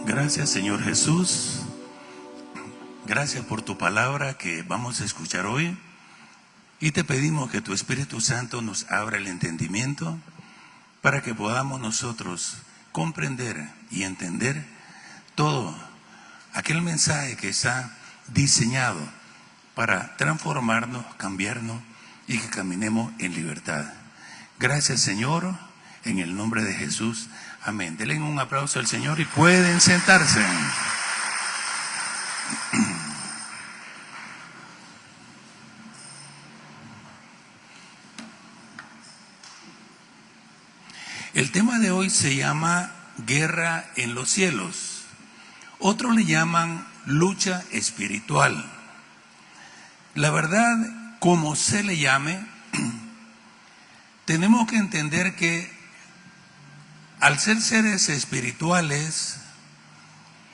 Gracias, Señor Jesús. Gracias por tu palabra que vamos a escuchar hoy. Y te pedimos que tu Espíritu Santo nos abra el entendimiento para que podamos nosotros comprender y entender todo aquel mensaje que está diseñado para transformarnos, cambiarnos y que caminemos en libertad. Gracias, Señor, en el nombre de Jesús. Amén. Denle un aplauso al Señor y pueden sentarse. El tema de hoy se llama Guerra en los cielos. Otros le llaman lucha espiritual. La verdad, como se le llame, tenemos que entender que al ser seres espirituales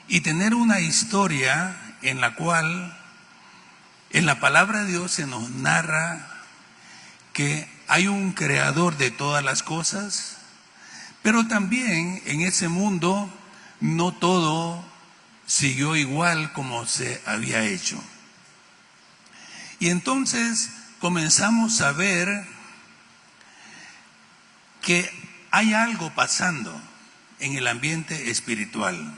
y tener una historia en la cual en la palabra de Dios se nos narra que hay un creador de todas las cosas, pero también en ese mundo no todo siguió igual como se había hecho. Y entonces comenzamos a ver que hay algo pasando en el ambiente espiritual.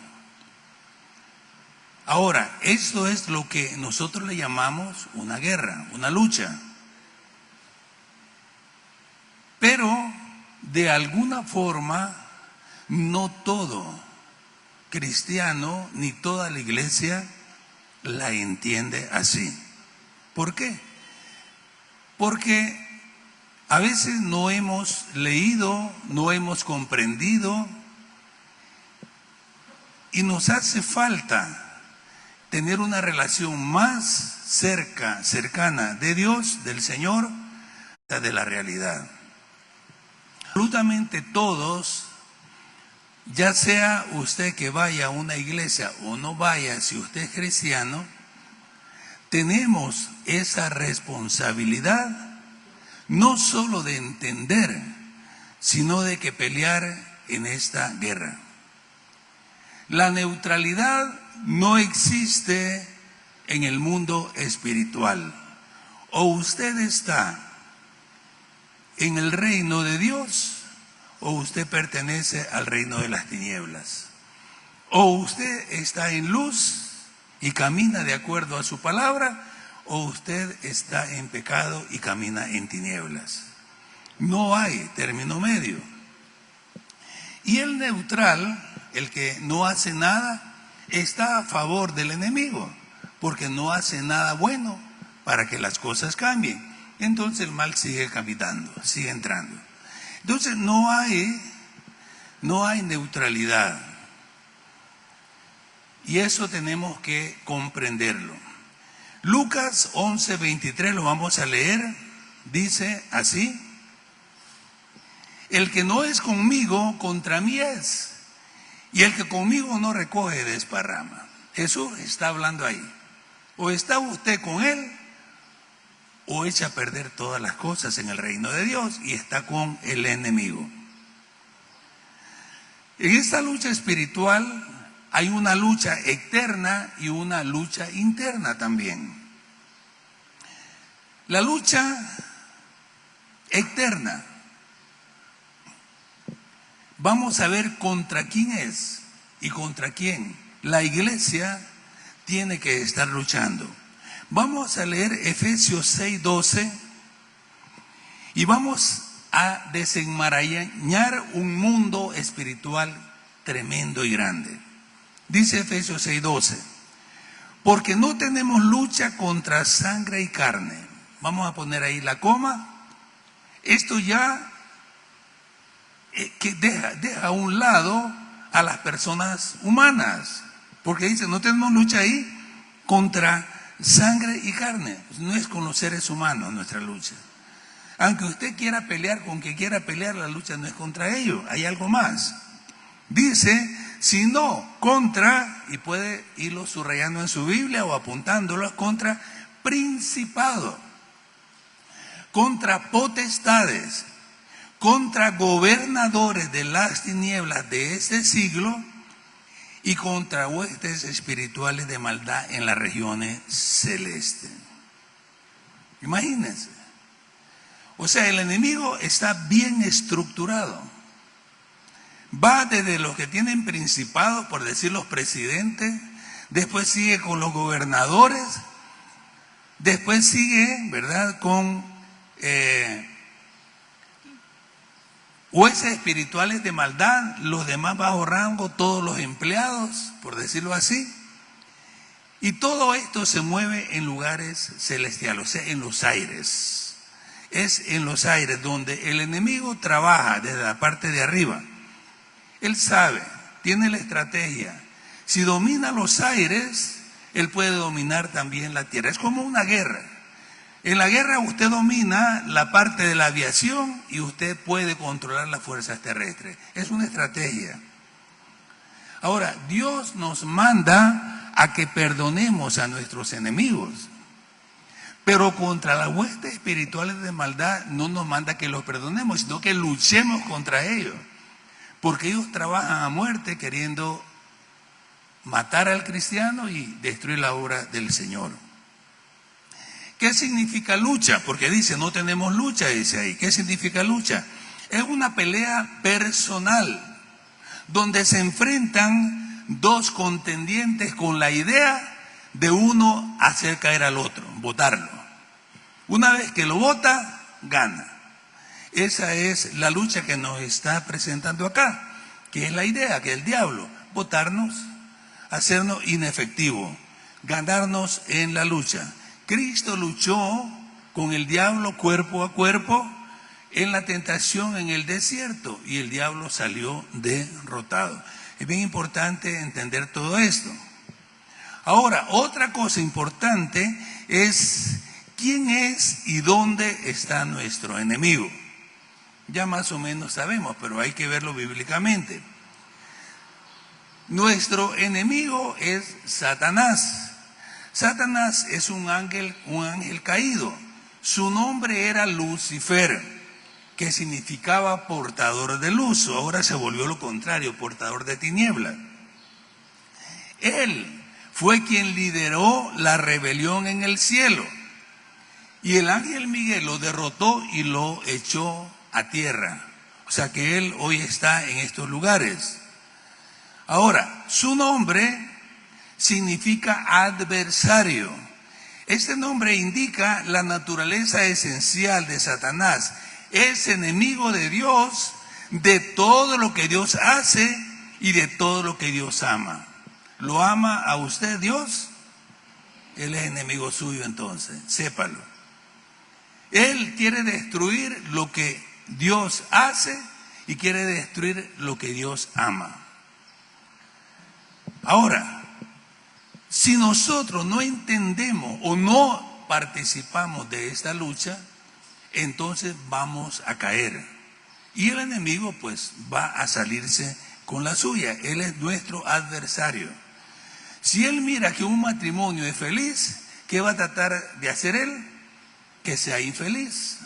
Ahora, esto es lo que nosotros le llamamos una guerra, una lucha. Pero de alguna forma, no todo cristiano ni toda la iglesia la entiende así. ¿Por qué? Porque a veces no hemos leído, no hemos comprendido y nos hace falta tener una relación más cercana de Dios, del Señor, de la realidad. Absolutamente todos, ya sea usted que vaya a una iglesia o no vaya, si usted es cristiano, tenemos esa responsabilidad no solo de entender, sino de que pelear en esta guerra. La neutralidad no existe en el mundo espiritual. O usted está en el reino de Dios, o usted pertenece al reino de las tinieblas. O usted está en luz y camina de acuerdo a su palabra, o usted está en pecado y camina en tinieblas. No hay término medio. Y el neutral, el que no hace nada, está a favor del enemigo, porque no hace nada bueno para que las cosas cambien. Entonces el mal sigue caminando, sigue entrando. Entonces no hay neutralidad. Y eso tenemos que comprenderlo. Lucas 11:23 lo vamos a leer, dice así: el que no es conmigo, contra mí es, y el que conmigo no recoge, desparrama. Jesús está hablando ahí. O está usted con él, o echa a perder todas las cosas en el reino de Dios y está con el enemigo. En esta lucha espiritual hay una lucha externa y una lucha interna también. La lucha externa, vamos a ver contra quién es y contra quién la iglesia tiene que estar luchando. Vamos a leer Efesios 6:12 y vamos a desenmarañar un mundo espiritual tremendo y grande. Dice Efesios 6:12, porque no tenemos lucha contra sangre y carne. Vamos a poner ahí la coma. Esto ya que deja a un lado a las personas humanas, porque dice, no tenemos lucha ahí contra sangre y carne. No es con los seres humanos nuestra lucha. Aunque usted quiera pelear con quien quiera pelear, la lucha no es contra ellos, hay algo más. Dice, sino contra, y puede irlo subrayando en su Biblia o apuntándolos, contra principados, contra potestades, contra gobernadores de las tinieblas de este siglo y contra huestes espirituales de maldad en las regiones celestes. Imagínense. O sea, el enemigo está bien estructurado. Va desde los que tienen principados, por decir los presidentes, después sigue con los gobernadores, después sigue, ¿verdad?, con huestes espirituales de maldad, los demás bajo rango, todos los empleados, por decirlo así. Y todo esto se mueve en lugares celestiales, o sea, en los aires. Es en los aires donde el enemigo trabaja desde la parte de arriba. Él sabe, tiene la estrategia. Si domina los aires, él puede dominar también la tierra. Es como una guerra. En la guerra usted domina la parte de la aviación y usted puede controlar las fuerzas terrestres. Es una estrategia. Ahora, Dios nos manda a que perdonemos a nuestros enemigos. Pero contra las huestes espirituales de maldad no nos manda que los perdonemos, sino que luchemos contra ellos. Porque ellos trabajan a muerte queriendo matar al cristiano y destruir la obra del Señor. ¿Qué significa lucha? Porque dice, no tenemos lucha, dice ahí. ¿Qué significa lucha? Es una pelea personal, donde se enfrentan dos contendientes con la idea de uno hacer caer al otro, votarlo. Una vez que lo vota, gana. Esa es la lucha que nos está presentando acá, que es la idea, que el diablo, votarnos, hacernos inefectivos, ganarnos en la lucha. Cristo luchó con el diablo cuerpo a cuerpo en la tentación en el desierto y el diablo salió derrotado. Es bien importante entender todo esto. Ahora, otra cosa importante es quién es y dónde está nuestro enemigo. Ya más o menos sabemos, pero hay que verlo bíblicamente. Nuestro enemigo es Satanás. Satanás es un ángel caído. Su nombre era Lucifer, que significaba portador de luz. Ahora se volvió lo contrario, portador de tinieblas. Él fue quien lideró la rebelión en el cielo. Y el ángel Miguel lo derrotó y lo echó a tierra. O sea que él hoy está en estos lugares. Ahora, su nombre significa adversario. Este nombre indica la naturaleza esencial de Satanás. Es enemigo de Dios, de todo lo que Dios hace y de todo lo que Dios ama. ¿Lo ama a usted Dios? Él es enemigo suyo entonces, sépalo. Él quiere destruir lo que Dios hace y quiere destruir lo que Dios ama. Ahora, si nosotros no entendemos o no participamos de esta lucha, entonces vamos a caer. Y el enemigo pues va a salirse con la suya. Él es nuestro adversario. Si él mira que un matrimonio es feliz, ¿qué va a tratar de hacer él? Que sea infeliz.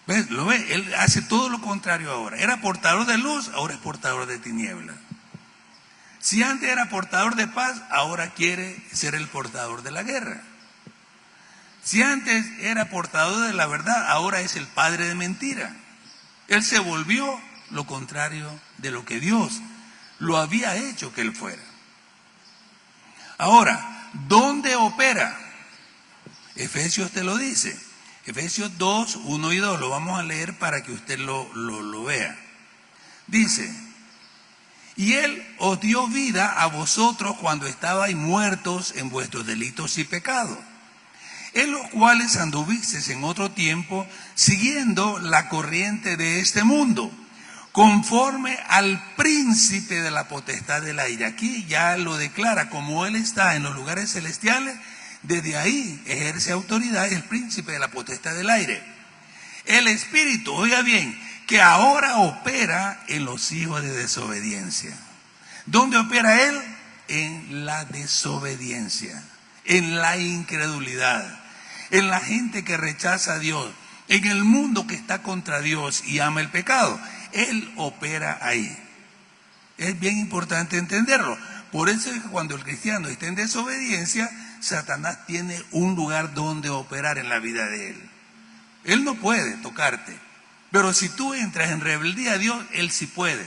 ¿Ves? ¿Lo ve? Él hace todo lo contrario ahora. Era portador de luz, ahora es portador de tinieblas. Si antes era portador de paz, ahora quiere ser el portador de la guerra. Si antes era portador de la verdad, ahora es el padre de mentira. Él se volvió lo contrario de lo que Dios lo había hecho que él fuera. Ahora, ¿dónde opera? Efesios te lo dice. Efesios 2, 1 y 2. Lo vamos a leer para que usted lo vea. Dice: y Él os dio vida a vosotros cuando estabais muertos en vuestros delitos y pecados, en los cuales anduvisteis en otro tiempo, siguiendo la corriente de este mundo, conforme al príncipe de la potestad del aire. Aquí ya lo declara, como Él está en los lugares celestiales, desde ahí ejerce autoridad el príncipe de la potestad del aire. El espíritu, oiga bien, que ahora opera en los hijos de desobediencia. ¿Dónde opera él? En la desobediencia, en la incredulidad, en la gente que rechaza a Dios, en el mundo que está contra Dios y ama el pecado. Él opera ahí. Es bien importante entenderlo, por eso es que cuando el cristiano está en desobediencia, Satanás tiene un lugar donde operar en la vida de él. Él no puede tocarte, pero si tú entras en rebeldía a Dios, él sí puede,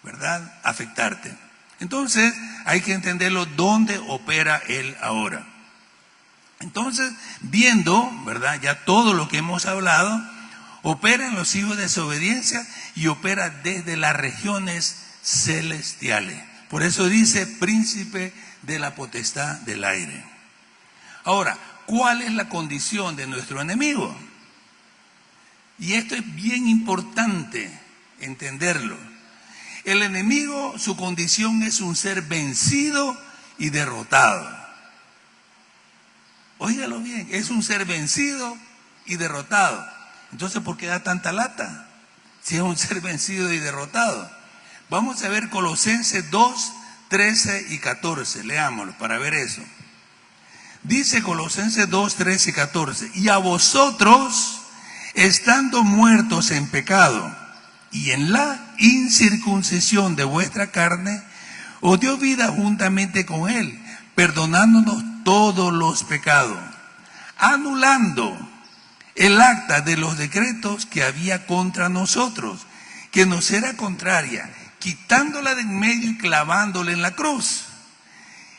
¿verdad?, afectarte. Entonces hay que entenderlo dónde opera él ahora. Entonces, viendo, ¿verdad?, ya todo lo que hemos hablado, opera en los hijos de desobediencia y opera desde las regiones celestiales. Por eso dice príncipe de la potestad del aire. Ahora, ¿cuál es la condición de nuestro enemigo? Y esto es bien importante entenderlo. El enemigo, su condición es un ser vencido y derrotado. Óigalo bien, es un ser vencido y derrotado. Entonces, ¿por qué da tanta lata? Si es un ser vencido y derrotado. Vamos a ver Colosenses 2, 13 y 14. Leámoslo para ver eso. Dice Colosenses 2, 13 y 14. Y a vosotros, estando muertos en pecado y en la incircuncisión de vuestra carne, os dio vida juntamente con él, perdonándonos todos los pecados, anulando el acta de los decretos que había contra nosotros, que nos era contraria, quitándola de en medio y clavándola en la cruz,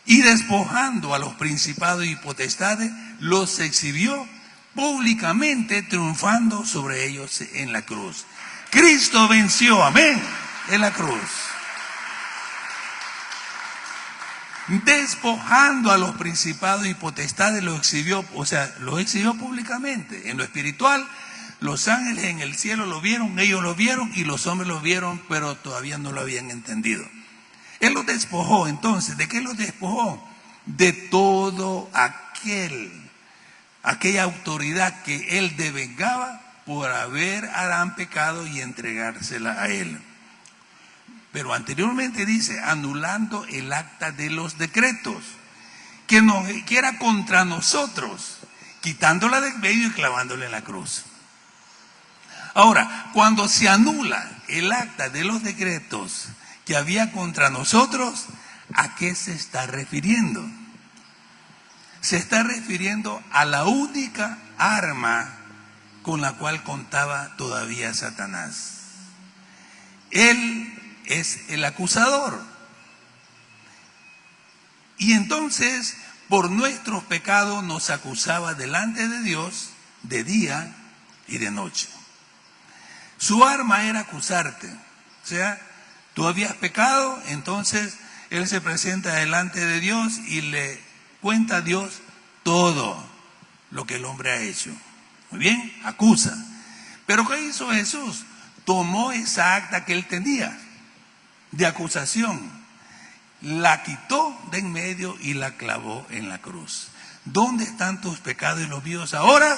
y despojando a los principados y potestades, los exhibió públicamente, triunfando sobre ellos en la cruz. Cristo venció, amén, en la cruz. Despojando a los principados y potestades, los exhibió, o sea, los exhibió públicamente. En lo espiritual, los ángeles en el cielo lo vieron, ellos lo vieron y los hombres lo vieron, pero todavía no lo habían entendido. Él los despojó. Entonces, ¿de qué los despojó? De todo aquella autoridad que él devengaba por haber Adán pecado y entregársela a él. Pero anteriormente dice, anulando el acta de los decretos, que era contra nosotros, quitándola de medio y clavándola en la cruz. Ahora, cuando se anula el acta de los decretos que había contra nosotros, ¿a qué se está refiriendo? Se está refiriendo a la única arma con la cual contaba todavía Satanás. Él es el acusador. Y entonces, por nuestros pecados nos acusaba delante de Dios de día y de noche. Su arma era acusarte. O sea, tú habías pecado, entonces él se presenta delante de Dios y le cuenta a Dios todo lo que el hombre ha hecho. Muy bien, acusa. Pero ¿qué hizo Jesús? Tomó esa acta que él tenía de acusación, la quitó de en medio y la clavó en la cruz. ¿Dónde están tus pecados y los míos ahora?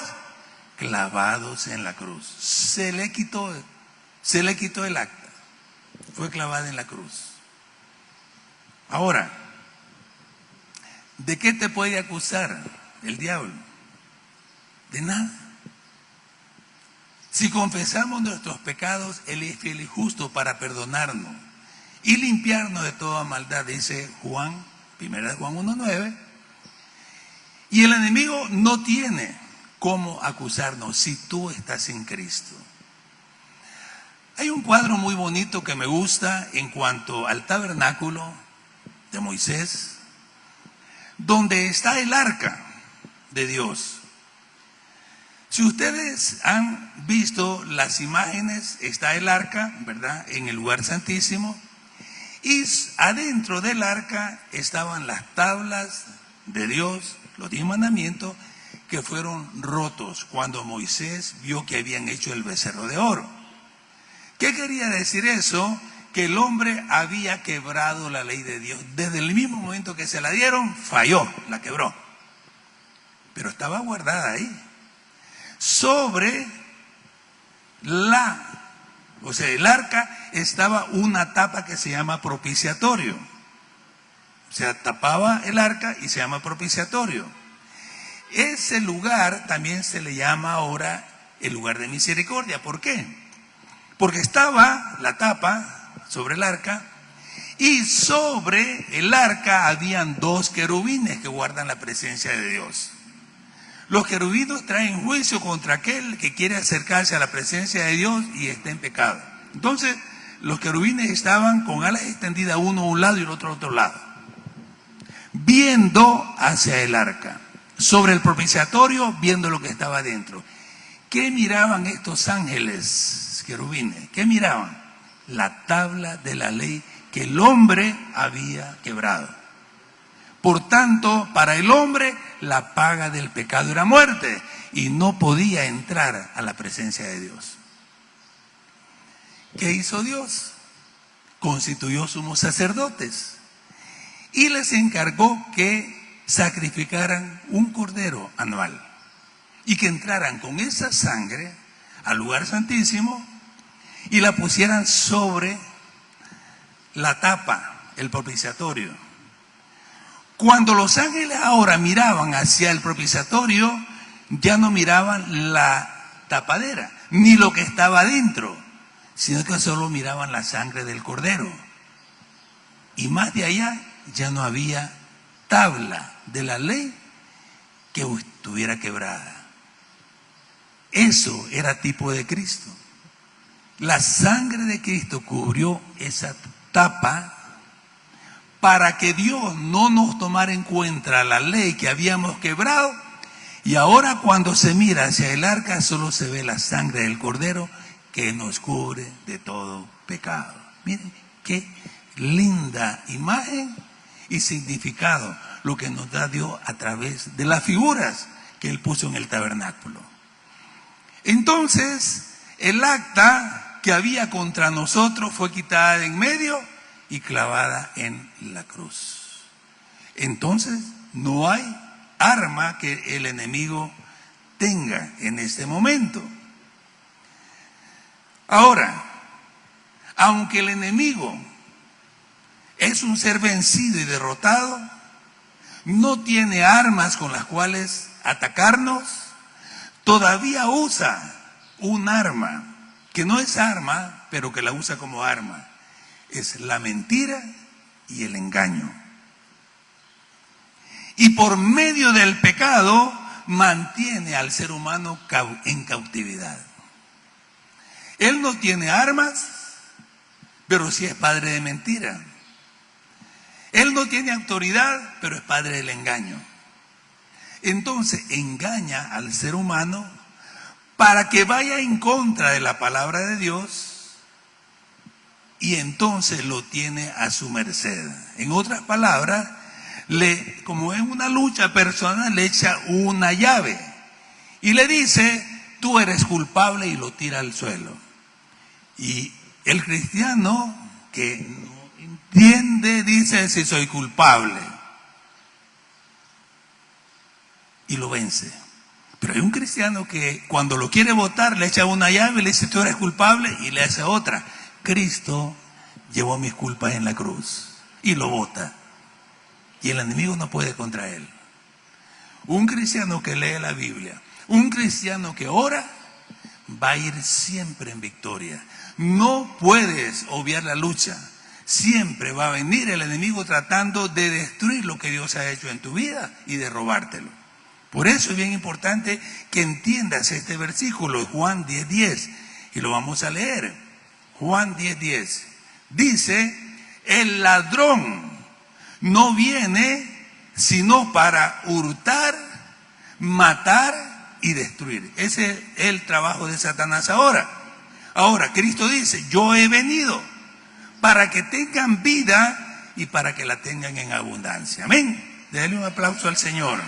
Clavados en la cruz. Se le quitó el acta. Fue clavada en la cruz. Ahora, ¿de qué te puede acusar el diablo? De nada. Si confesamos nuestros pecados, Él es fiel y justo para perdonarnos y limpiarnos de toda maldad, dice Juan, 1 Juan 1:9. Y el enemigo no tiene cómo acusarnos si tú estás en Cristo. Hay un cuadro muy bonito que me gusta en cuanto al tabernáculo de Moisés, donde está el arca de Dios. Si ustedes han visto las imágenes, está el arca, ¿verdad?, en el lugar santísimo, y adentro del arca estaban las tablas de Dios, los 10 mandamientos, que fueron rotos cuando Moisés vio que habían hecho el becerro de oro. ¿Qué quería decir eso? Que el hombre había quebrado la ley de Dios. Desde el mismo momento que se la dieron, falló, la quebró. Pero estaba guardada ahí. Sobre el arca estaba una tapa que se llama propiciatorio. O sea, tapaba el arca y se llama propiciatorio. Ese lugar también se le llama ahora el lugar de misericordia. ¿Por qué? Porque estaba la tapa sobre el arca Y sobre el arca habían 2 querubines que guardan la presencia de Dios. Los querubines traen juicio contra aquel que quiere acercarse a la presencia de Dios y está en pecado. Entonces, los querubines estaban con alas extendidas, uno a un lado y el otro a otro lado, viendo hacia el arca. Sobre el propiciatorio, viendo lo que estaba dentro. ¿Qué miraban estos ángeles querubines? ¿Qué miraban? La tabla de la ley que el hombre había quebrado. Por tanto, para el hombre, la paga del pecado era muerte y no podía entrar a la presencia de Dios. ¿Qué hizo Dios? Constituyó sumos sacerdotes y les encargó que sacrificaran un cordero anual y que entraran con esa sangre al lugar santísimo y la pusieran sobre la tapa, el propiciatorio. Cuando los ángeles ahora miraban hacia el propiciatorio, ya no miraban la tapadera, ni lo que estaba dentro, sino que solo miraban la sangre del cordero. Y más de allá ya no había tabla de la ley que estuviera quebrada. Eso era tipo de Cristo. La sangre de Cristo cubrió esa tapa para que Dios no nos tomara en cuenta la ley que habíamos quebrado, y ahora cuando se mira hacia el arca solo se ve la sangre del cordero que nos cubre de todo pecado. Miren qué linda imagen y significado lo que nos da Dios a través de las figuras que Él puso en el tabernáculo. Entonces, el acta que había contra nosotros fue quitada de en medio y clavada en la cruz. Entonces, no hay arma que el enemigo tenga en este momento. Ahora, aunque el enemigo es un ser vencido y derrotado, no tiene armas con las cuales atacarnos, todavía usa un arma que no es arma, pero que la usa como arma. Es la mentira y el engaño. Y por medio del pecado mantiene al ser humano en cautividad. Él no tiene armas, pero sí es padre de mentira. Él no tiene autoridad, pero es padre del engaño. Entonces engaña al ser humano para que vaya en contra de la palabra de Dios, y entonces lo tiene a su merced. En otras palabras, como es una lucha personal, le echa una llave y le dice: tú eres culpable, y lo tira al suelo. Y el cristiano que no entiende dice: sí, soy culpable, y lo vence. Pero hay un cristiano que cuando lo quiere votar le echa una llave y le dice: tú eres culpable, y le hace otra. Cristo llevó mis culpas en la cruz, y lo vota, y el enemigo no puede contra él. Un cristiano que lee la Biblia, un cristiano que ora, va a ir siempre en victoria. No puedes obviar la lucha. Siempre va a venir el enemigo tratando de destruir lo que Dios ha hecho en tu vida y de robártelo. Por eso es bien importante que entiendas este versículo, Juan 10:10, y lo vamos a leer. Juan 10:10 dice: el ladrón no viene sino para hurtar, matar y destruir. Ese es el trabajo de Satanás ahora. Ahora Cristo dice: yo he venido para que tengan vida y para que la tengan en abundancia. Amén. Denle un aplauso al Señor.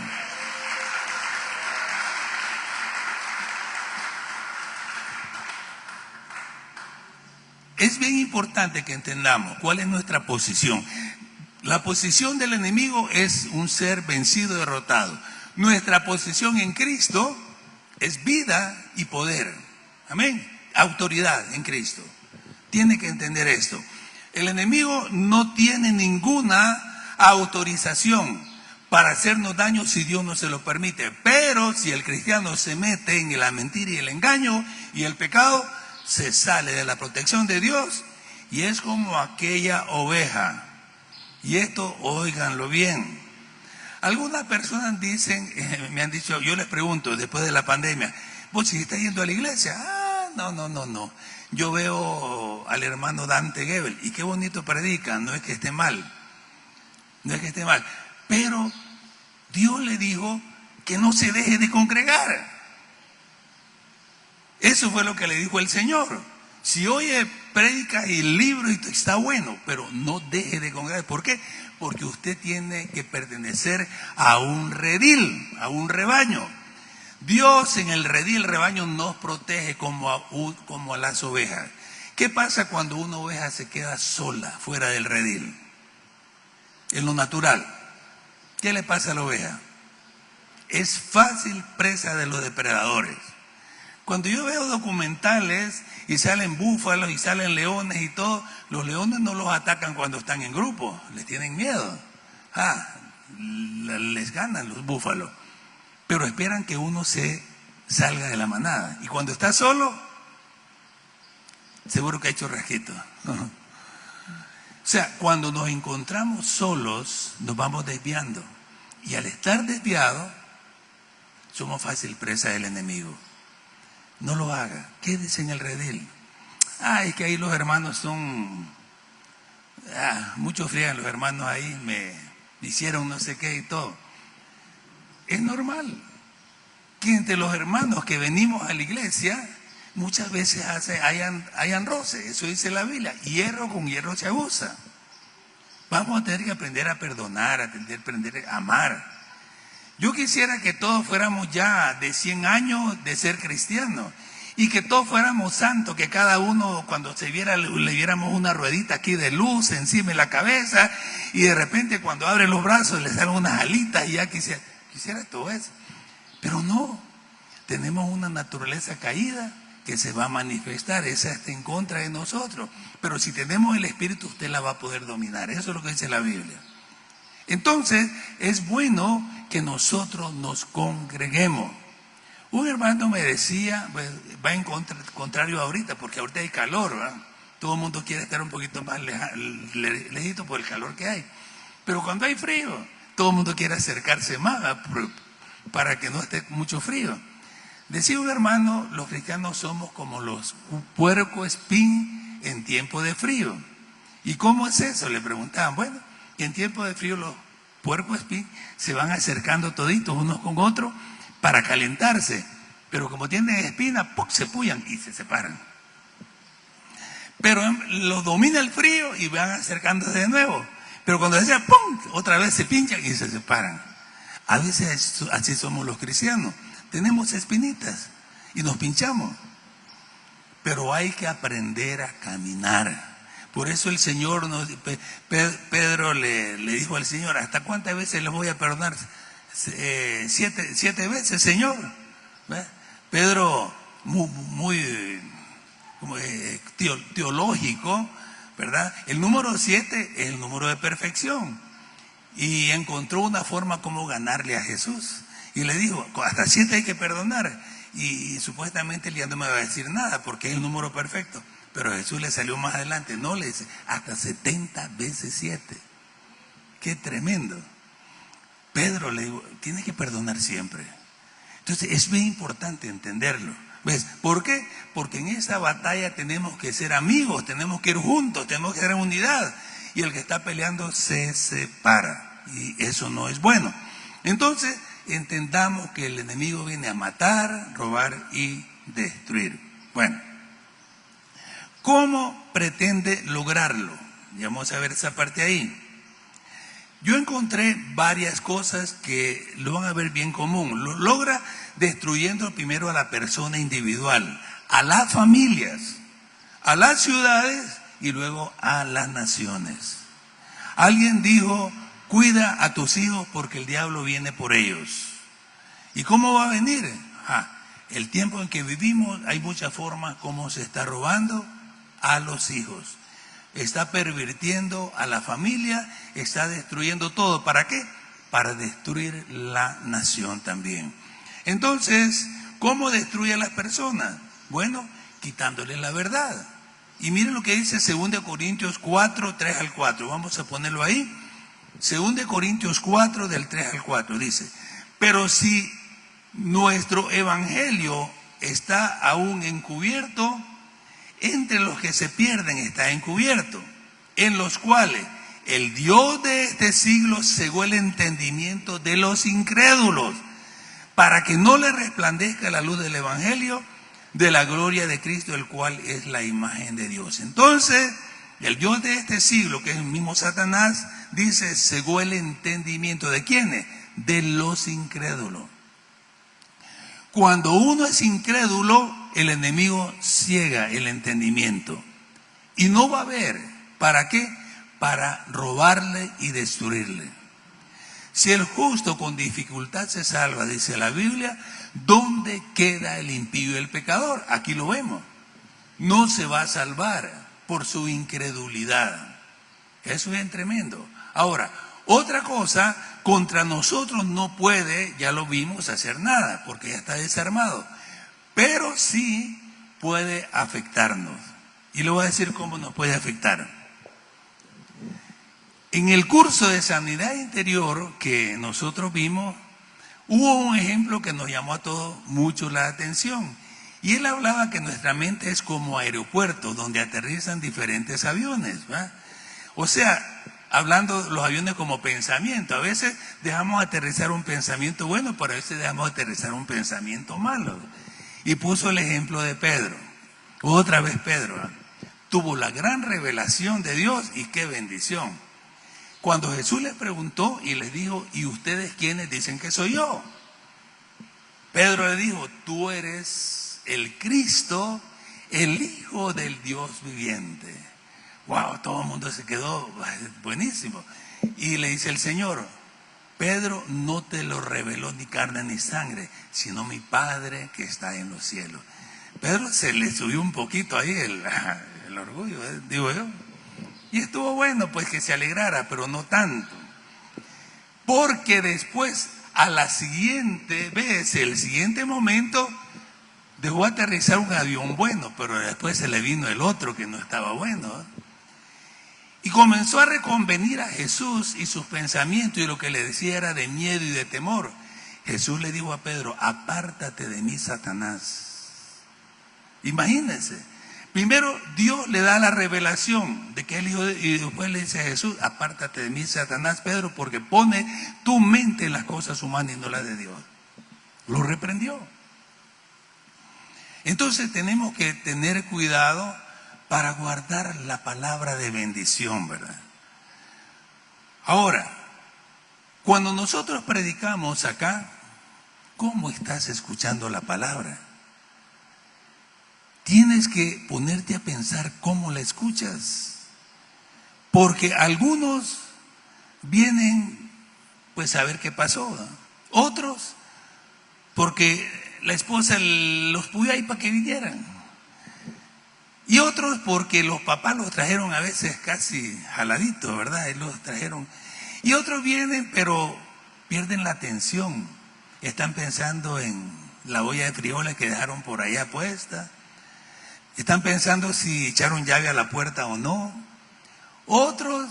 Es bien importante que entendamos cuál es nuestra posición. La posición del enemigo es un ser vencido, derrotado. Nuestra posición en Cristo es vida y poder. Amén. Autoridad en Cristo. Tiene que entender esto. El enemigo no tiene ninguna autorización para hacernos daño si Dios no se lo permite. Pero si el cristiano se mete en la mentira y el engaño y el pecado, se sale de la protección de Dios y es como aquella oveja. Y esto, óiganlo bien. Algunas personas dicen, me han dicho, yo les pregunto después de la pandemia, ¿vos si estás yendo a la iglesia? Ah, no. Yo veo al hermano Dante Gebel y qué bonito predica, no es que esté mal, pero Dios le dijo que no se deje de congregar. Eso fue lo que le dijo el Señor. Si oye prédicas y libros y está bueno, pero no deje de congregar. ¿Por qué? Porque usted tiene que pertenecer a un redil, a un rebaño. Dios en el redil, el rebaño nos protege como a las ovejas. ¿Qué pasa cuando una oveja se queda sola, fuera del redil? En lo natural, ¿qué le pasa a la oveja? Es fácil presa de los depredadores. Cuando yo veo documentales y salen búfalos y salen leones y todo, los leones no los atacan cuando están en grupo, les tienen miedo. Les ganan los búfalos, pero esperan que uno se salga de la manada. Y cuando está solo, seguro que ha hecho rasquito. O sea, cuando nos encontramos solos, nos vamos desviando. Y al estar desviados, somos fácil presa del enemigo. No lo haga, quédese en el redil. Es que ahí los hermanos son, muchos friegan los hermanos ahí, me hicieron no sé qué y todo. Es normal que entre los hermanos que venimos a la iglesia, muchas veces hayan roce, eso dice la Biblia, hierro con hierro se abusa. Vamos a tener que aprender a perdonar, aprender a amar. Yo quisiera que todos fuéramos ya de 100 años de ser cristianos y que todos fuéramos santos, que cada uno cuando se viera le viéramos una ruedita aquí de luz encima de la cabeza y de repente cuando abre los brazos le salen unas alitas y ya quisiera todo eso. Pero no, tenemos una naturaleza caída que se va a manifestar, esa está en contra de nosotros. Pero si tenemos el Espíritu, usted la va a poder dominar. Eso es lo que dice la Biblia. Entonces, es bueno que nosotros nos congreguemos. Un hermano me decía, pues, va en contrario ahorita, porque ahorita hay calor, ¿verdad? Todo el mundo quiere estar un poquito más lejito por el calor que hay. Pero cuando hay frío, todo el mundo quiere acercarse más, ¿verdad? Para que no esté mucho frío. Decía un hermano, los cristianos somos como los puercoespín en tiempo de frío. ¿Y cómo es eso? Le preguntaban. Bueno, que en tiempo de frío los puercoespín se van acercando toditos unos con otros para calentarse, pero como tienen espinas, se pullan y se separan. Pero los domina el frío y van acercándose de nuevo, pero cuando se hace ¡pum!, otra vez se pinchan y se separan. A veces así somos los cristianos, tenemos espinitas y nos pinchamos, pero hay que aprender a caminar. Por eso el Señor, Pedro le dijo al Señor, ¿hasta cuántas veces les voy a perdonar? 7 veces, Señor. ¿Ves? Pedro, muy teológico, ¿verdad? El número 7 es el número de perfección. Y encontró una forma como ganarle a Jesús. Y le dijo, hasta 7 hay que perdonar. Y supuestamente él ya no me va a decir nada porque es el número perfecto. Pero Jesús le salió más adelante, no, le dice, hasta 70 veces 7. Qué tremendo. Pedro le dijo, tiene que perdonar siempre. Entonces es bien importante entenderlo. ¿Ves? ¿Por qué? Porque en esa batalla tenemos que ser amigos, tenemos que ir juntos, tenemos que ser en unidad. Y el que está peleando se separa. Y eso no es bueno. Entonces entendamos que el enemigo viene a matar, robar y destruir. Bueno. ¿Cómo pretende lograrlo? Ya vamos a ver esa parte ahí. Yo encontré varias cosas que lo van a ver bien común. Lo logra destruyendo primero a la persona individual, a las familias, a las ciudades y luego a las naciones. Alguien dijo, cuida a tus hijos porque el diablo viene por ellos. ¿Y cómo va a venir? El tiempo en que vivimos hay muchas formas como se está robando a los hijos, está pervirtiendo a la familia, está destruyendo todo. ¿Para qué? Para destruir la nación también. Entonces, ¿cómo destruye a las personas? Bueno, quitándole la verdad. Y miren lo que dice 2 Corintios 4, 3 al 4. Vamos a ponerlo ahí. 2 Corintios 4, del 3 al 4. Dice, pero si nuestro evangelio está aún encubierto, entre los que se pierden está encubierto, en los cuales el Dios de este siglo cegó el entendimiento de los incrédulos, para que no le resplandezca la luz del evangelio de la gloria de Cristo, el cual es la imagen de Dios. Entonces, el Dios de este siglo, que es el mismo Satanás, dice, cegó el entendimiento ¿de quiénes? De los incrédulos. Cuando uno es incrédulo, el enemigo ciega el entendimiento. Y no va a haber, ¿para qué? Para robarle y destruirle. Si el justo con dificultad se salva, dice la Biblia, ¿dónde queda el impío y el pecador? Aquí lo vemos. No se va a salvar por su incredulidad. Eso es bien tremendo. Ahora, otra cosa, contra nosotros no puede, ya lo vimos, hacer nada, porque ya está desarmado. Pero sí puede afectarnos. Y le voy a decir cómo nos puede afectar. En el curso de sanidad interior que nosotros vimos, hubo un ejemplo que nos llamó a todos mucho la atención. Y él hablaba que nuestra mente es como aeropuerto donde aterrizan diferentes aviones, ¿va? O sea, hablando los aviones como pensamiento, a veces dejamos aterrizar un pensamiento bueno, pero a veces dejamos aterrizar un pensamiento malo. Y puso el ejemplo de Pedro. Otra vez Pedro, ¿va? Tuvo la gran revelación de Dios y qué bendición. Cuando Jesús les preguntó y les dijo, ¿y ustedes quiénes dicen que soy yo? Pedro le dijo, tú eres el Cristo, el Hijo del Dios viviente. Wow, todo el mundo se quedó buenísimo. Y le dice el Señor, Pedro, no te lo reveló ni carne ni sangre, sino mi Padre que está en los cielos. Pedro se le subió un poquito ahí el orgullo, digo yo. Y estuvo bueno pues que se alegrara, pero no tanto. Porque después, a la siguiente vez, el siguiente momento, dejó aterrizar un avión bueno, pero después se le vino el otro que no estaba bueno. Y comenzó a reconvenir a Jesús y sus pensamientos, y lo que le decía era de miedo y de temor. Jesús le dijo a Pedro, apártate de mí, Satanás. Imagínense. Primero Dios le da la revelación de que él hijo y después le dice a Jesús, apártate de mí, Satanás, Pedro, porque pone tu mente en las cosas humanas y no las de Dios. Lo reprendió. Entonces tenemos que tener cuidado para guardar la palabra de bendición, ¿verdad? Ahora, cuando nosotros predicamos acá, ¿cómo estás escuchando la palabra? Tienes que ponerte a pensar cómo la escuchas. Porque algunos vienen pues a ver qué pasó, ¿no? Otros porque la esposa los puso ahí para que vinieran. Y otros porque los papás los trajeron a veces casi jaladitos, ¿verdad? Y los trajeron. Y otros vienen pero pierden la atención. Están pensando en la olla de frijoles que dejaron por allá puesta. Están pensando si echaron llave a la puerta o no. Otros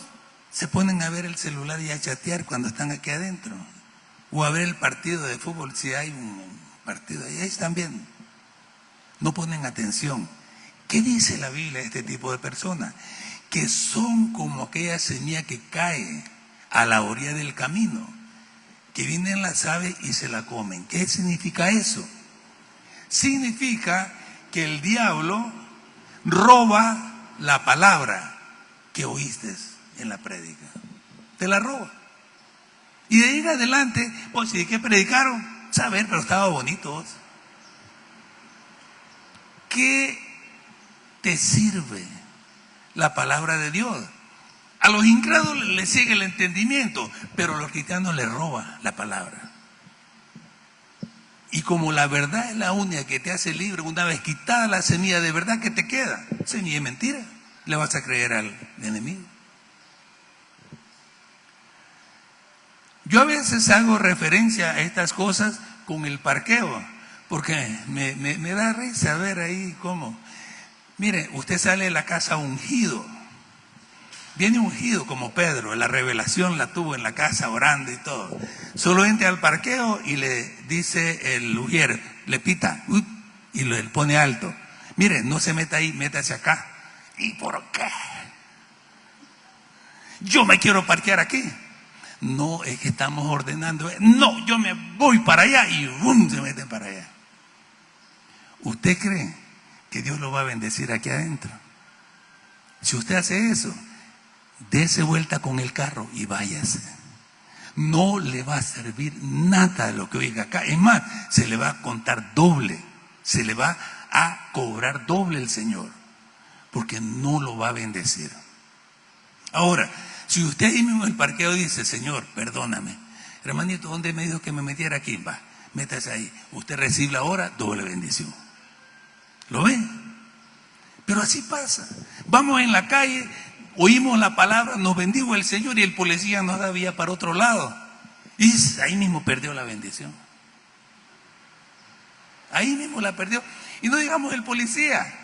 se ponen a ver el celular y a chatear cuando están aquí adentro. O a ver el partido de fútbol, si hay un partido. Y ahí están viendo. No ponen atención. ¿Qué dice la Biblia de este tipo de personas? Que son como aquella semilla que cae a la orilla del camino. Que vienen las aves y se la comen. ¿Qué significa eso? Significa que el diablo roba la palabra que oíste en la prédica. Te la roba. Y de ahí en adelante, pues si que predicaron, saber, pero estaba bonito. ¿Qué te sirve la palabra de Dios? A los incrédulos les sigue el entendimiento, pero a los cristianos les roba la palabra. Y como la verdad es la única que te hace libre, una vez quitada la semilla de verdad que te queda, semilla de mentira, le vas a creer al enemigo. Yo a veces hago referencia a estas cosas con el parqueo, porque me da risa ver ahí cómo. Mire, usted sale de la casa ungido. Viene ungido como Pedro, la revelación la tuvo en la casa orando y todo. Solo entra al parqueo y le dice el ujier, le pita y le pone alto. Mire, no se meta ahí, métase acá. ¿Y por qué? Yo me quiero parquear aquí. No, es que estamos ordenando. No, yo me voy para allá y ¡bum! Se meten para allá. ¿Usted cree que Dios lo va a bendecir aquí adentro? Si usted hace eso, dése vuelta con el carro y váyase. No le va a servir nada de lo que oiga acá. Es más, se le va a contar doble. Se le va a cobrar doble el Señor. Porque no lo va a bendecir. Ahora, si usted ahí mismo en el parqueo dice, Señor, perdóname. Hermanito, ¿dónde me dijo que me metiera aquí? Va, métase ahí. Usted recibe ahora doble bendición. ¿Lo ven? Pero así pasa. Vamos en la calle, oímos la palabra, nos bendijo el Señor y el policía nos da vía para otro lado. Y ahí mismo perdió la bendición. Ahí mismo la perdió. Y no digamos el policía.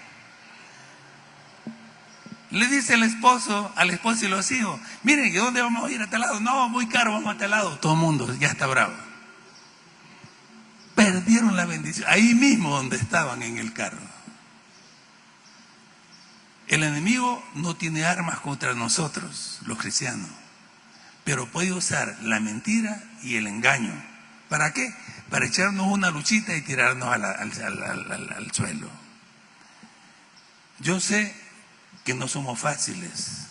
Le dice al esposo y los hijos, miren, ¿dónde vamos a ir a tal lado? No, muy caro, vamos a tal lado. Todo el mundo ya está bravo. Perdieron la bendición, ahí mismo donde estaban en el carro. El enemigo no tiene armas contra nosotros, los cristianos, pero puede usar la mentira y el engaño. ¿Para qué? Para echarnos una luchita y tirarnos al suelo. Yo sé que no somos fáciles.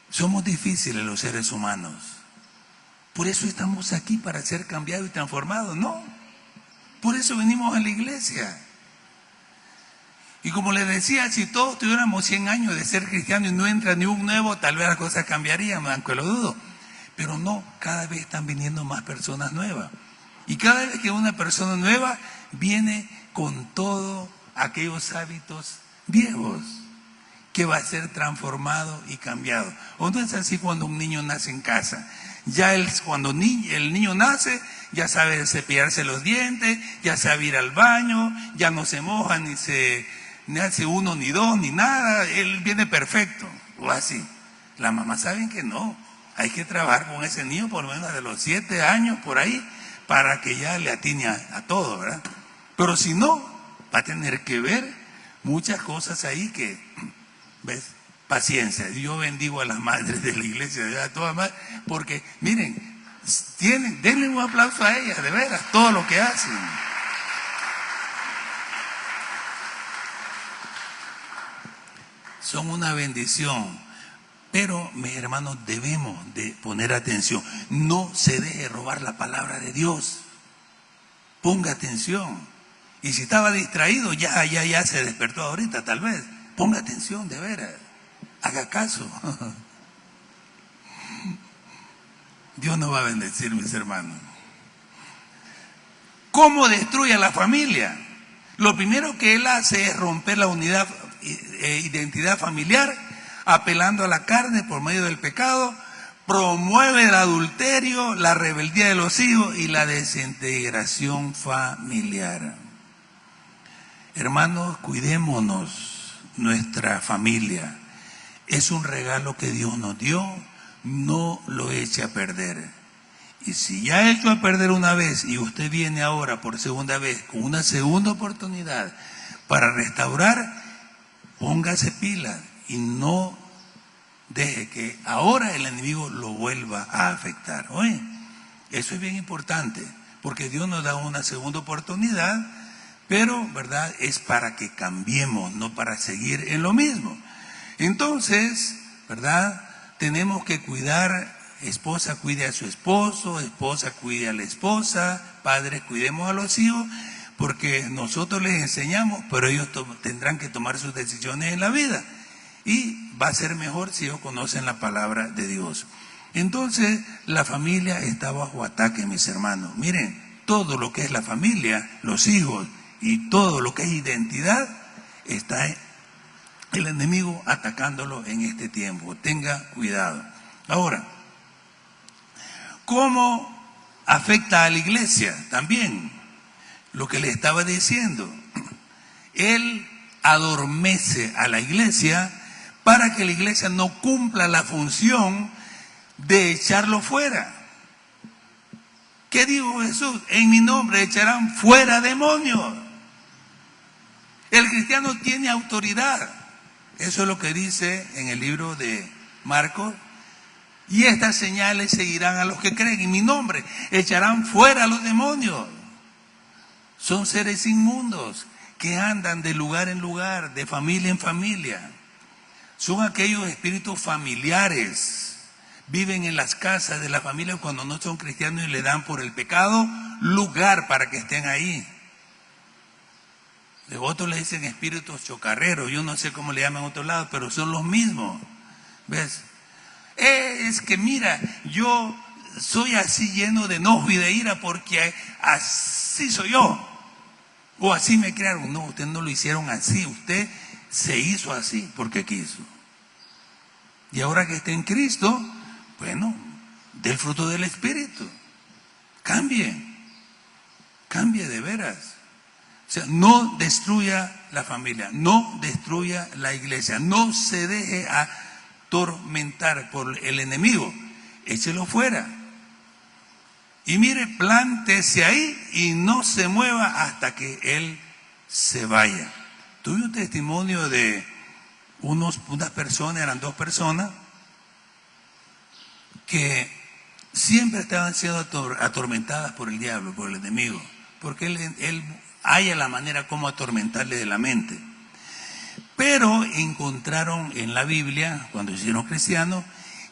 Somos difíciles los seres humanos. Por eso estamos aquí, para ser cambiados y transformados, ¿no? Por eso venimos a la iglesia. Y como les decía, si todos tuviéramos 100 años de ser cristianos y no entra ni un nuevo, tal vez las cosas cambiarían, aunque lo dudo. Pero no, cada vez están viniendo más personas nuevas. Y cada vez que una persona nueva viene con todos aquellos hábitos viejos, que va a ser transformado y cambiado. ¿O no es así cuando un niño nace en casa? Ya cuando el niño nace, ya sabe cepillarse los dientes, ya sabe ir al baño, ya no se moja, ni hace uno, ni dos, ni nada, él viene perfecto, o así. Las mamás saben que no, hay que trabajar con ese niño por lo menos de los 7 años por ahí, para que ya le atine a todo, ¿verdad? Pero si no, va a tener que ver muchas cosas ahí que, ¿ves? Paciencia. Yo bendigo a las madres de la iglesia, a todas madres, porque miren, denle un aplauso a ellas, de veras, todo lo que hacen. Son una bendición. Pero, mis hermanos, debemos de poner atención. No se deje robar la palabra de Dios. Ponga atención. Y si estaba distraído, ya se despertó ahorita, tal vez. Ponga atención, de veras. Haga caso. Dios nos va a bendecir, mis hermanos. ¿Cómo destruye a la familia? Lo primero que él hace es romper la unidad, identidad familiar, apelando a la carne por medio del pecado, promueve el adulterio, la rebeldía de los hijos y la desintegración familiar. Hermanos, cuidémonos nuestra familia. Es un regalo que Dios nos dio, no lo eche a perder. Y si ya ha hecho a perder una vez y usted viene ahora por segunda vez con una segunda oportunidad para restaurar, póngase pila y no deje que ahora el enemigo lo vuelva a afectar. Oye, eso es bien importante, porque Dios nos da una segunda oportunidad, pero, ¿verdad? Es para que cambiemos, no para seguir en lo mismo. Entonces, ¿verdad? Tenemos que cuidar, esposa cuide a su esposo, esposa cuide a la esposa, padres cuidemos a los hijos, porque nosotros les enseñamos, pero ellos tendrán que tomar sus decisiones en la vida. Y va a ser mejor si ellos conocen la palabra de Dios. Entonces, la familia está bajo ataque, mis hermanos. Miren, todo lo que es la familia, los hijos y todo lo que es identidad, está el enemigo atacándolo en este tiempo. Tenga cuidado. Ahora, ¿cómo afecta a la iglesia? También, lo que le estaba diciendo. Él adormece a la iglesia para que la iglesia no cumpla la función de echarlo fuera. ¿Qué dijo Jesús? En mi nombre echarán fuera demonios. El cristiano tiene autoridad. Eso es lo que dice en el libro de Marcos. Y estas señales seguirán a los que creen. En mi nombre echarán fuera a los demonios. Son seres inmundos que andan de lugar en lugar, de familia en familia. Son aquellos espíritus familiares. Viven en las casas de la familia cuando no son cristianos y le dan por el pecado lugar para que estén ahí. De otros le dicen espíritus chocarreros, yo no sé cómo le llaman en otros lados, pero son los mismos. ¿Ves? Es que mira, yo soy así lleno de enojo y de ira porque así soy yo. O así me crearon. No, ustedes no lo hicieron así, usted se hizo así porque quiso. Y ahora que está en Cristo, bueno, del fruto del Espíritu. Cambie de veras. O sea, no destruya la familia, no destruya la iglesia, no se deje atormentar por el enemigo, échelo fuera. Y mire, plántese ahí y no se mueva hasta que él se vaya. Tuve un testimonio de unas personas, eran 2 personas, que siempre estaban siendo atormentadas por el diablo, por el enemigo, porque él haya la manera como atormentarle de la mente. Pero encontraron en la Biblia, cuando se hicieron cristianos,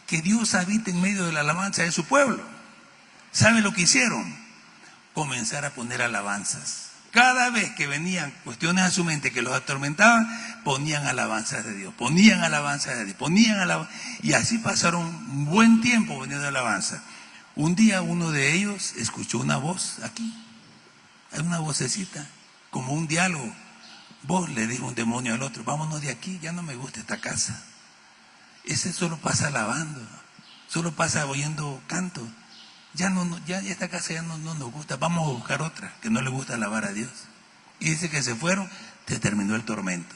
que Dios habita en medio de la alabanza de su pueblo. ¿Sabe lo que hicieron? Comenzar a poner alabanzas. Cada vez que venían cuestiones a su mente que los atormentaban, ponían alabanzas de Dios, ponían alabanzas de Dios, ponían alabanzas. Y así pasaron un buen tiempo poniendo alabanza. Un día uno de ellos escuchó una voz aquí. Hay una vocecita, como un diálogo. Vos, le dijo un demonio al otro, vámonos de aquí, ya no me gusta esta casa. Ese solo pasa alabando, solo pasa oyendo canto. Ya esta casa ya no nos gusta, vamos a buscar otra que no le gusta alabar a Dios. Y dice que se fueron, se terminó el tormento.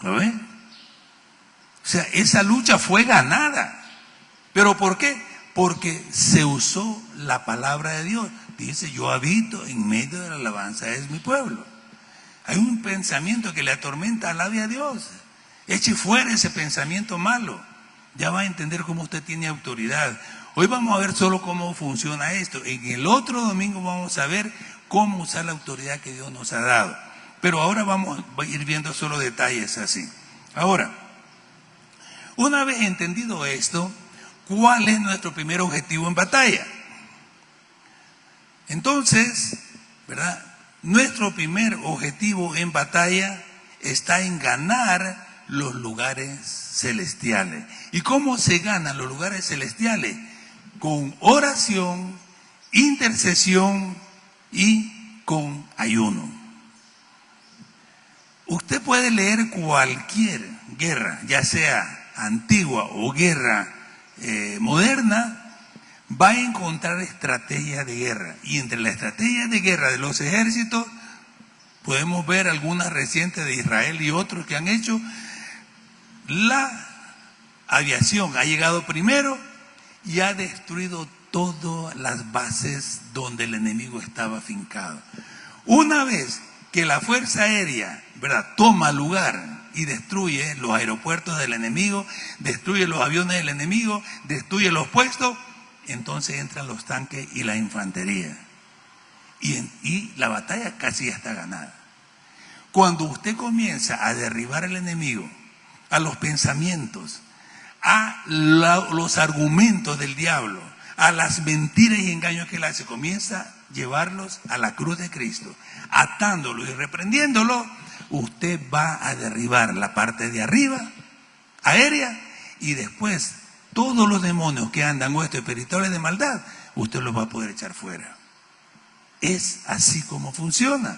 ¿Lo ve? O sea, esa lucha fue ganada. ¿Pero por qué? Porque se usó la palabra de Dios. Dice, yo habito en medio de la alabanza, es mi pueblo. Hay un pensamiento que le atormenta, alabe a Dios. Eche fuera ese pensamiento malo. Ya va a entender cómo usted tiene autoridad. Hoy vamos a ver solo cómo funciona esto. En el otro domingo vamos a ver cómo usar la autoridad que Dios nos ha dado. Pero ahora vamos a ir viendo solo detalles así. Ahora, una vez entendido esto, ¿cuál es nuestro primer objetivo en batalla? Entonces, ¿verdad? Nuestro primer objetivo en batalla está en ganar los lugares celestiales. ¿Y cómo se ganan los lugares celestiales? Con oración, intercesión y con ayuno. Usted puede leer cualquier guerra, ya sea antigua o guerra moderna, va a encontrar estrategias de guerra. Y entre las estrategias de guerra de los ejércitos, podemos ver algunas recientes de Israel y otros que han hecho. La aviación ha llegado primero y ha destruido todas las bases donde el enemigo estaba afincado. Una vez que la Fuerza Aérea, ¿verdad?, toma lugar y destruye los aeropuertos del enemigo, destruye los aviones del enemigo, destruye los puestos, entonces entran los tanques y la infantería. Y la batalla casi ya está ganada. Cuando usted comienza a derribar al enemigo, a los pensamientos, a los argumentos del diablo, a las mentiras y engaños que él hace, comienza a llevarlos a la cruz de Cristo, atándolos y reprendiéndolos, usted va a derribar la parte de arriba, aérea, y después todos los demonios que andan huestes espirituales de maldad, usted los va a poder echar fuera. Es así como funciona.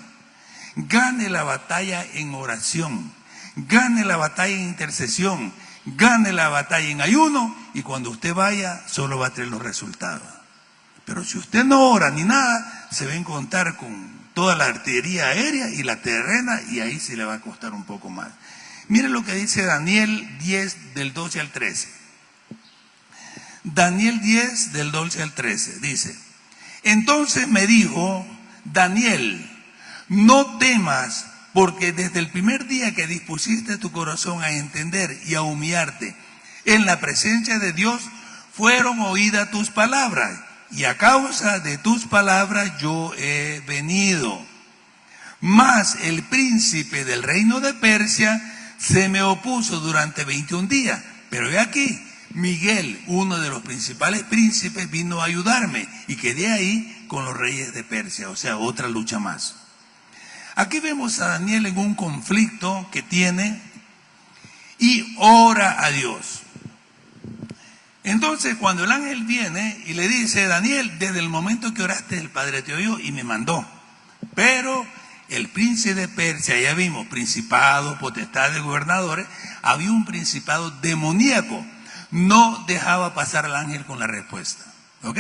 Gane la batalla en oración, gane la batalla en intercesión, gane la batalla en ayuno, y cuando usted vaya solo va a tener los resultados. Pero si usted no ora ni nada, se va a encontrar con toda la artillería aérea y la terrena, y ahí sí le va a costar un poco más. Miren lo que dice Daniel 10 del 12 al 13. Daniel 10 del 12 al 13 dice: entonces me dijo, Daniel, no temas, porque desde el primer día que dispusiste tu corazón a entender y a humillarte en la presencia de Dios, fueron oídas tus palabras, y a causa de tus palabras yo he venido. Mas el príncipe del reino de Persia se me opuso durante 21 días, pero he aquí, Miguel, uno de los principales príncipes, vino a ayudarme, y quedé ahí con los reyes de Persia, o sea, otra lucha más. Aquí vemos a Daniel en un conflicto que tiene y ora a Dios. Entonces, cuando el ángel viene y le dice: Daniel, desde el momento que oraste, el Padre te oyó y me mandó. Pero el príncipe de Persia, ya vimos, principado, potestades, gobernadores, había un principado demoníaco. No dejaba pasar al ángel con la respuesta. ¿Ok?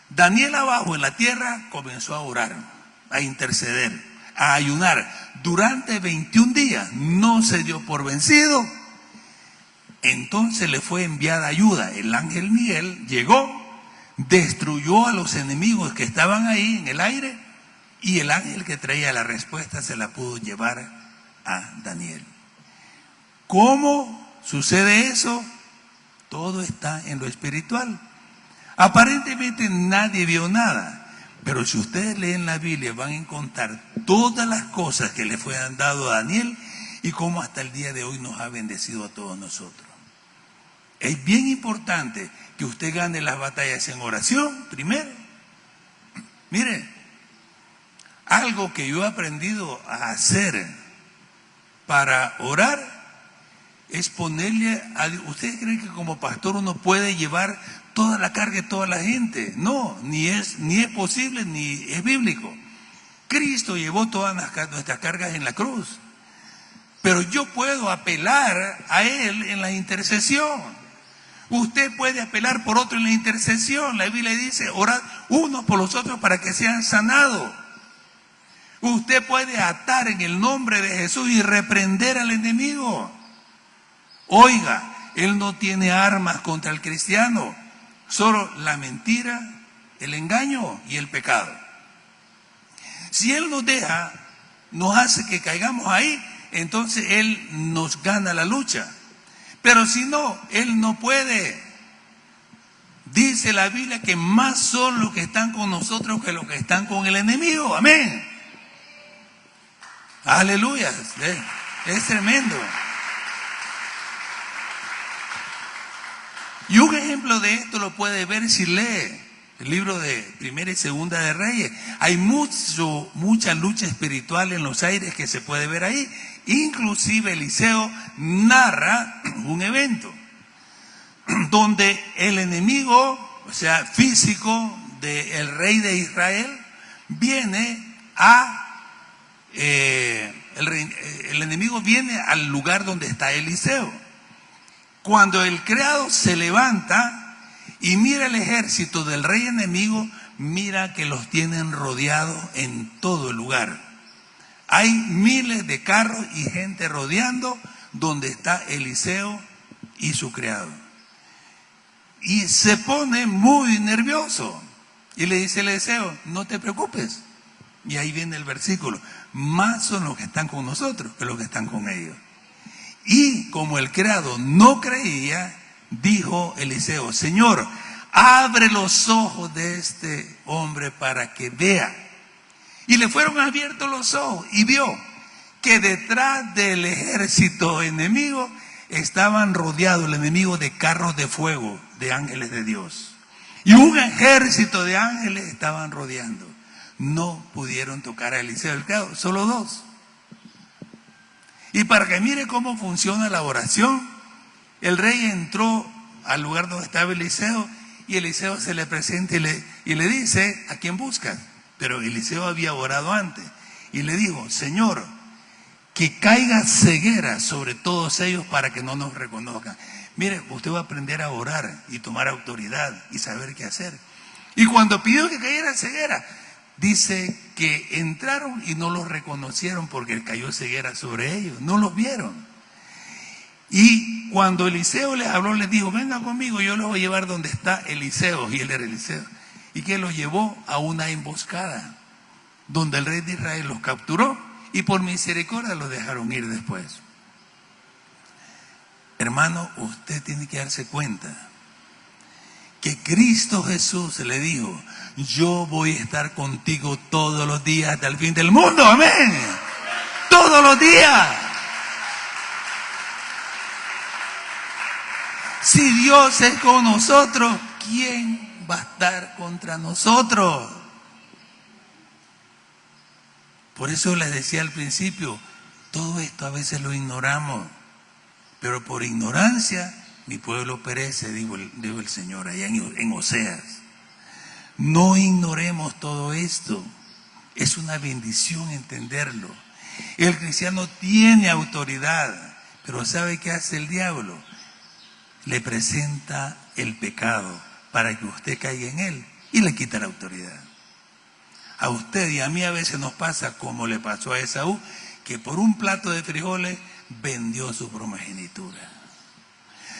Daniel abajo en la tierra comenzó a orar, a interceder, a ayunar. Durante 21 días no se dio por vencido. Entonces le fue enviada ayuda. El ángel Miguel llegó, destruyó a los enemigos que estaban ahí en el aire, y el ángel que traía la respuesta se la pudo llevar a Daniel. ¿Cómo sucede eso? Todo está en lo espiritual. Aparentemente nadie vio nada, pero si ustedes leen la Biblia van a encontrar todas las cosas que le fueron dado a Daniel y cómo hasta el día de hoy nos ha bendecido a todos nosotros. Es bien importante que usted gane las batallas en oración primero. Mire, algo que yo he aprendido a hacer para orar es ponerle a Dios. ¿Ustedes creen que como pastor uno puede llevar toda la carga de toda la gente? No, ni es posible, ni es bíblico. Cristo llevó todas nuestras cargas en la cruz, pero yo puedo apelar a Él en la intercesión. Usted puede apelar por otro en la intercesión. La Biblia dice: orad unos por los otros para que sean sanados. Usted puede atar en el nombre de Jesús y reprender al enemigo. Oiga, él no tiene armas contra el cristiano, solo la mentira, el engaño y el pecado. Si él nos deja, nos hace que caigamos ahí, entonces él nos gana la lucha. Pero si no, él no puede. Dice la Biblia que más son los que están con nosotros que los que están con el enemigo. Amén. Aleluya. Es tremendo. Y un ejemplo de esto lo puede ver si lee el libro de Primera y Segunda de Reyes. Hay mucha lucha espiritual en los aires que se puede ver ahí. Inclusive Eliseo narra un evento donde el enemigo, o sea, físico del rey de Israel, viene el enemigo viene al lugar donde está Eliseo. Cuando el criado se levanta y mira el ejército del rey enemigo, mira que los tienen rodeados en todo el lugar. Hay miles de carros y gente rodeando donde está Eliseo y su criado. Y se pone muy nervioso. Y le dice a Eliseo: no te preocupes. Y ahí viene el versículo: más son los que están con nosotros que los que están con ellos. Y como el criado no creía, dijo Eliseo: Señor, abre los ojos de este hombre para que vea. Y le fueron abiertos los ojos y vio que detrás del ejército enemigo estaban rodeados el enemigo de carros de fuego, de ángeles de Dios. Y un ejército de ángeles estaban rodeando. No pudieron tocar a Eliseo, el criado, solo dos. Y para que mire cómo funciona la oración, el rey entró al lugar donde estaba Eliseo y Eliseo se le presenta y le dice: ¿a quién buscas? Pero Eliseo había orado antes y le dijo: Señor, que caiga ceguera sobre todos ellos para que no nos reconozcan. Mire, usted va a aprender a orar y tomar autoridad y saber qué hacer. Y cuando pidió que cayera ceguera, dice que entraron y no los reconocieron porque cayó ceguera sobre ellos, no los vieron. Y cuando Eliseo les habló, les dijo, vengan conmigo, yo los voy a llevar donde está Eliseo, y él era Eliseo. Y que los llevó a una emboscada, donde el rey de Israel los capturó y por misericordia los dejaron ir después. Hermano, usted tiene que darse cuenta que Cristo Jesús le dijo, yo voy a estar contigo todos los días hasta el fin del mundo, amén, todos los días. Si Dios es con nosotros, ¿quién va a estar contra nosotros? Por eso les decía al principio, todo esto a veces lo ignoramos, pero por ignorancia mi pueblo perece, dijo el Señor allá en Oseas. No ignoremos todo esto, es una bendición entenderlo. El cristiano tiene autoridad, pero ¿sabe qué hace el diablo? Le presenta el pecado para que usted caiga en él y le quita la autoridad. A usted y a mí a veces nos pasa como le pasó a Esaú, que por un plato de frijoles vendió su primogenitura.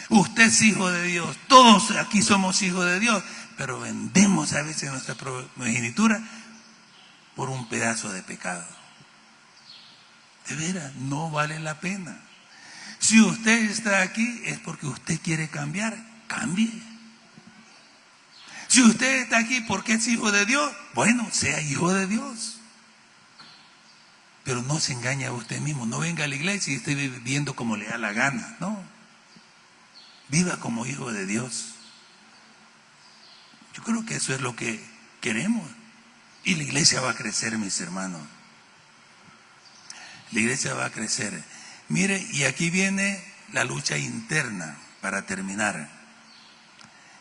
Usted es hijo de Dios, todos aquí somos hijos de Dios, pero vendemos a veces nuestra primogenitura por un pedazo de pecado. De veras, no vale la pena. Si usted está aquí es porque usted quiere cambiar, cambie. Si usted está aquí porque es hijo de Dios, bueno, sea hijo de Dios. Pero no se engañe a usted mismo, no venga a la iglesia y esté viviendo como le da la gana, no. Viva como hijo de Dios. Yo creo que eso es lo que queremos. Y la iglesia va a crecer, mis hermanos. La iglesia va a crecer. Mire, y aquí viene la lucha interna para terminar.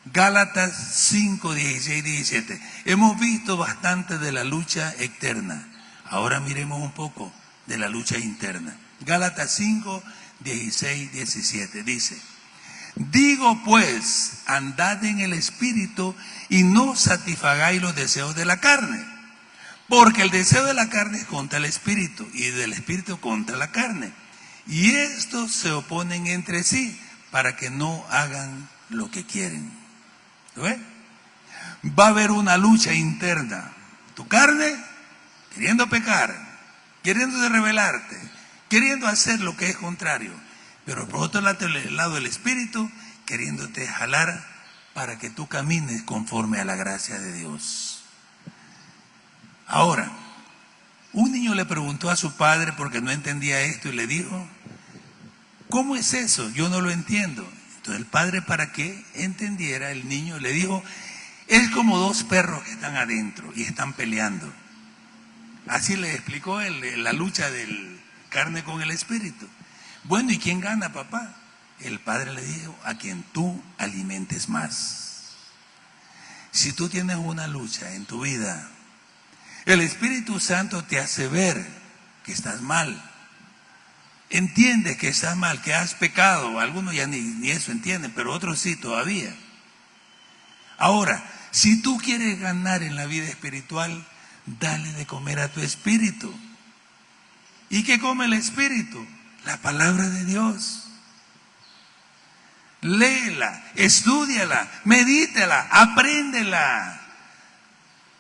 Gálatas 5, 16, 17. Hemos visto bastante de la lucha externa. Ahora miremos un poco de la lucha interna. Gálatas 5, 16, 17. Dice, digo pues, andad en el Espíritu y no satisfagáis los deseos de la carne. Porque el deseo de la carne es contra el Espíritu y del Espíritu contra la carne. Y estos se oponen entre sí para que no hagan lo que quieren. ¿Lo ven? Va a haber una lucha interna. Tu carne queriendo pecar, queriendo rebelarte, queriendo hacer lo que es contrario. Pero por otro lado el Espíritu queriéndote jalar para que tú camines conforme a la gracia de Dios. Ahora, un niño le preguntó a su padre porque no entendía esto y le dijo, ¿cómo es eso? Yo no lo entiendo. Entonces el padre, para que entendiera, el niño le dijo, es como dos perros que están adentro y están peleando. Así le explicó la lucha del carne con el Espíritu. Bueno, ¿y quién gana, papá? El padre le dijo, a quien tú alimentes más. Si tú tienes una lucha en tu vida, el Espíritu Santo te hace ver que estás mal. Entiendes que estás mal, que has pecado. Algunos ya ni eso entienden, pero otros sí todavía. Ahora, si tú quieres ganar en la vida espiritual, dale de comer a tu espíritu. ¿Y qué come el espíritu? La palabra de Dios. Léela, estúdiala, medítela, apréndela.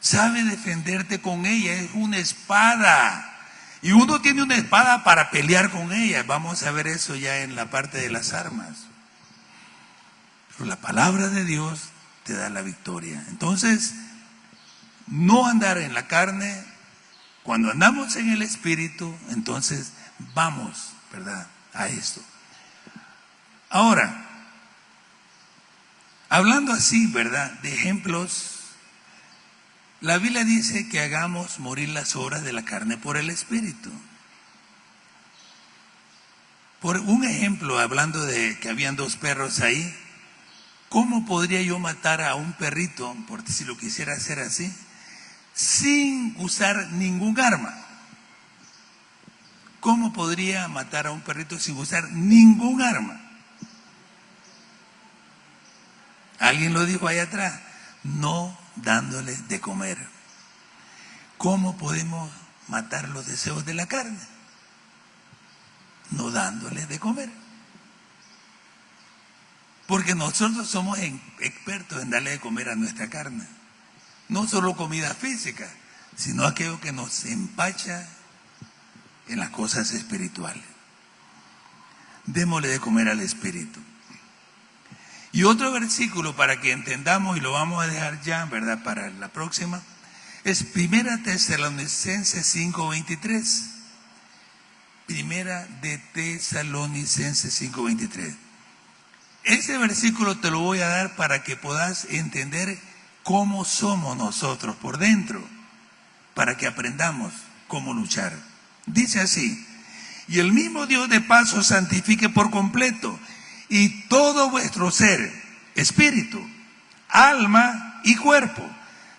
Sabe defenderte con ella, es una espada. Y uno tiene una espada para pelear con ella. Vamos a ver eso ya en la parte de las armas. Pero la palabra de Dios te da la victoria. Entonces, no andar en la carne. Cuando andamos en el Espíritu, entonces vamos, ¿verdad?, a esto. Ahora, hablando así, ¿verdad?, de ejemplos, la Biblia dice que hagamos morir las obras de la carne por el Espíritu. Por un ejemplo, hablando de que habían dos perros ahí, ¿cómo podría yo matar a un perrito, porque si lo quisiera hacer así, sin usar ningún arma? ¿Cómo podría matar a un perrito sin usar ningún arma? Alguien lo dijo ahí atrás, no dándole de comer. ¿Cómo podemos matar los deseos de la carne? No dándoles de comer. Porque nosotros somos expertos en darle de comer a nuestra carne. No solo comida física, sino aquello que nos empacha en las cosas espirituales. Démosle de comer al espíritu. Y otro versículo para que entendamos, y lo vamos a dejar ya, ¿verdad?, para la próxima, es 1 Tesalonicenses 5:23. 1 de Tesalonicenses 5:23. Ese versículo te lo voy a dar para que puedas entender cómo somos nosotros por dentro, para que aprendamos cómo luchar. Dice así: y el mismo Dios de paz os santifique por completo, y todo vuestro ser, espíritu, alma y cuerpo,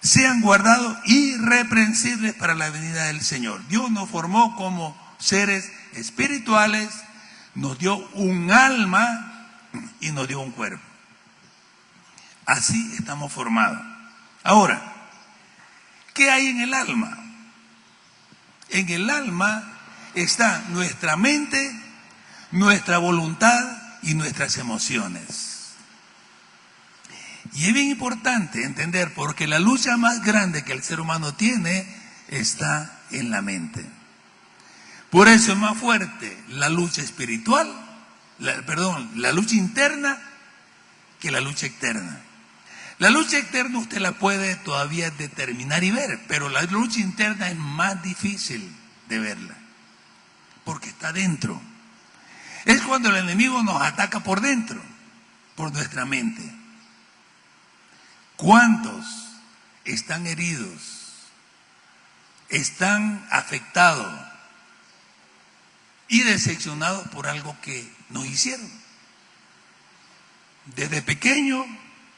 sean guardados irreprensibles para la venida del Señor. Dios nos formó como seres espirituales, nos dio un alma y nos dio un cuerpo. Así estamos formados. Ahora, ¿qué hay en el alma? En el alma está nuestra mente, nuestra voluntad y nuestras emociones. Y es bien importante entender, porque la lucha más grande que el ser humano tiene está en la mente. Por eso es más fuerte la lucha espiritual, la lucha interna que la lucha externa. La lucha externa usted la puede todavía determinar y ver, pero la lucha interna es más difícil de verla, porque está dentro. Es cuando el enemigo nos ataca por dentro, por nuestra mente. ¿Cuántos están heridos, están afectados y decepcionados por algo que nos hicieron? Desde pequeño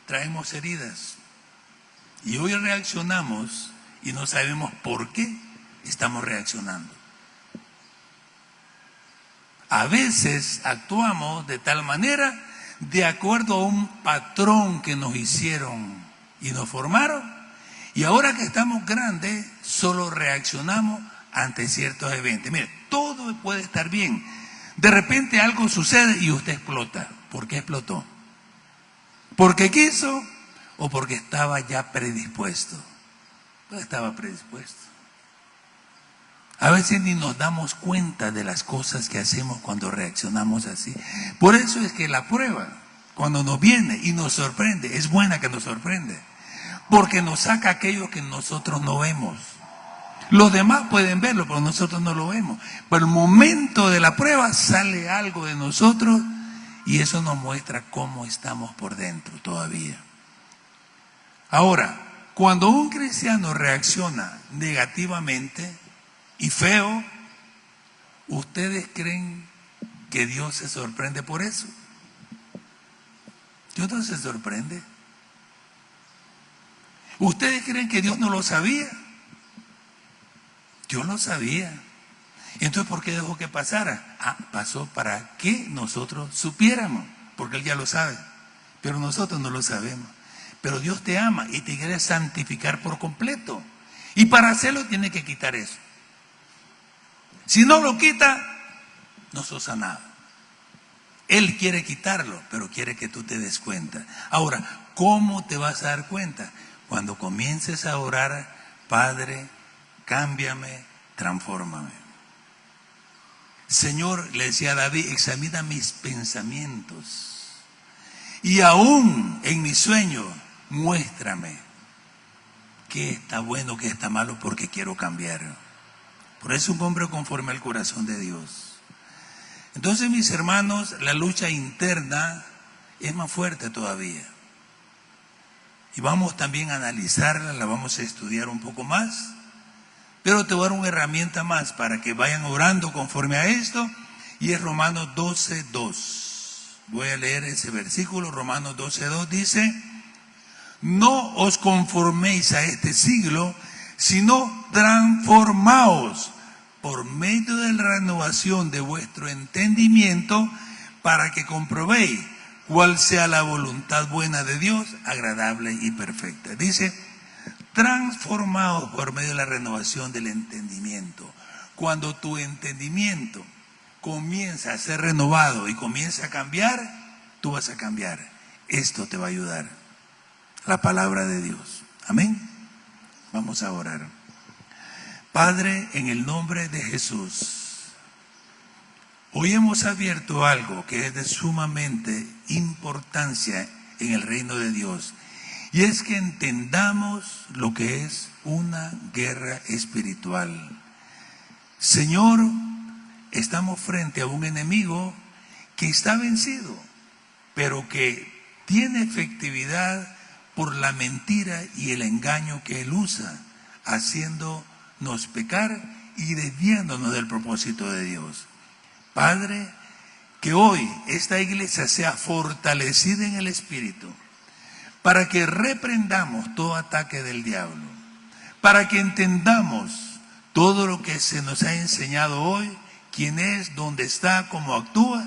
traemos heridas y hoy reaccionamos y no sabemos por qué estamos reaccionando. A veces actuamos de tal manera de acuerdo a un patrón que nos hicieron y nos formaron, y ahora que estamos grandes solo reaccionamos ante ciertos eventos. Mire, todo puede estar bien. De repente algo sucede y usted explota. ¿Por qué explotó? ¿Porque quiso o porque estaba ya predispuesto? Pues estaba predispuesto. A veces ni nos damos cuenta de las cosas que hacemos cuando reaccionamos así. Por eso es que la prueba, cuando nos viene y nos sorprende, es buena que nos sorprende, porque nos saca aquello que nosotros no vemos. Los demás pueden verlo, pero nosotros no lo vemos. Pero el momento de la prueba sale algo de nosotros y eso nos muestra cómo estamos por dentro todavía. Ahora, cuando un cristiano reacciona negativamente y feo, ¿ustedes creen que Dios se sorprende por eso? Dios no se sorprende. ¿Ustedes creen que Dios no lo sabía? Dios lo sabía. Entonces, ¿por qué dejó que pasara? Pasó para que nosotros supiéramos, porque Él ya lo sabe, pero nosotros no lo sabemos. Pero Dios te ama y te quiere santificar por completo, y para hacerlo tiene que quitar eso. Si no lo quita, no sos sanado. Él quiere quitarlo, pero quiere que tú te des cuenta. Ahora, ¿cómo te vas a dar cuenta? Cuando comiences a orar: Padre, cámbiame, transfórmame. Señor, le decía a David, examina mis pensamientos y aún en mi sueño muéstrame qué está bueno, qué está malo, porque quiero cambiar. Por eso un hombre conforme al corazón de Dios. Entonces, mis hermanos, la lucha interna es más fuerte todavía. Y vamos también a analizarla, la vamos a estudiar un poco más. Pero te voy a dar una herramienta más para que vayan orando conforme a esto, y es Romanos 12:2. Voy a leer ese versículo. Romanos 12:2 dice: no os conforméis a este siglo, sino transformaos por medio de la renovación de vuestro entendimiento, para que comprobéis cuál sea la voluntad buena de Dios, agradable y perfecta. Dice: transformados por medio de la renovación del entendimiento. Cuando tu entendimiento comienza a ser renovado y comienza a cambiar, tú vas a cambiar. Esto te va a ayudar. La palabra de Dios. Amén. Vamos a orar. Padre, en el nombre de Jesús, hoy hemos abierto algo que es de sumamente importancia en el reino de Dios. Y es que entendamos lo que es una guerra espiritual. Señor, estamos frente a un enemigo que está vencido, pero que tiene efectividad por la mentira y el engaño que él usa, haciéndonos pecar y desviándonos del propósito de Dios. Padre, que hoy esta iglesia sea fortalecida en el Espíritu, para que reprendamos todo ataque del diablo, para que entendamos todo lo que se nos ha enseñado hoy, quién es, dónde está, cómo actúa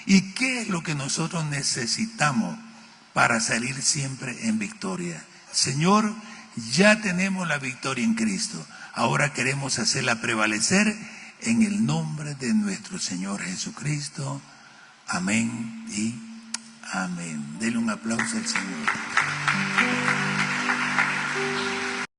y qué es lo que nosotros necesitamos para salir siempre en victoria. Señor, ya tenemos la victoria en Cristo, ahora queremos hacerla prevalecer en el nombre de nuestro Señor Jesucristo. Amén y amén. Denle un aplauso al Señor.